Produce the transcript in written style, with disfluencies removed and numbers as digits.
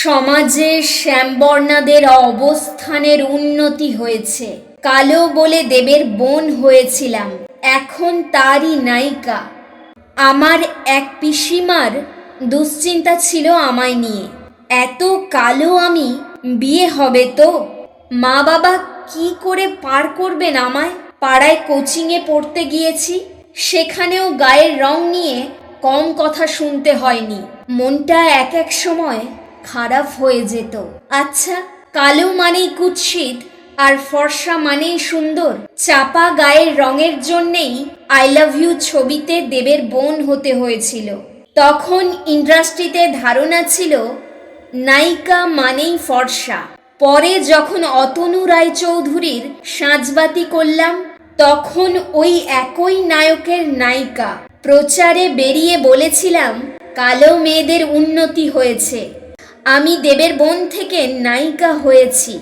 সমাজে শ্যামবর্ণাদের অবস্থানের উন্নতি হয়েছে। কালো বলে দেবের বোন হয়েছিলাম, এখন তারই নায়িকা। আমার এক পিসিমার দুশ্চিন্তা ছিল আমায় নিয়ে। এত কালো আমি, বিয়ে হবে তো? মা বাবা কি করে পার করবেন আমায়? পাড়ায় কোচিংয়ে পড়তে গিয়েছি, সেখানেও গায়ের রং নিয়ে কম কথা শুনতে হয়নি। মনটা এক এক সময় খারাপ হয়ে যেত। আচ্ছা, কালো মানেই কুৎসিত আর ফর্সা মানেই সুন্দর? চাপা গায়ের রঙের জন্যেই আই লাভ ইউ ছবিতে দেবের বোন হতে হয়েছিল। তখন ইন্ডাস্ট্রিতে ধারণা ছিল নায়িকা মানেই ফর্সা। পরে যখন অতনু রায়চৌধুরীর সাঁঝবাতি করলাম, তখন ওই একই নায়কের নায়িকা। প্রচারে বেরিয়ে বলেছিলাম কালো মেয়েদের উন্নতি হয়েছে, আমি দেবের বোন থেকে নায়িকা হয়েছি।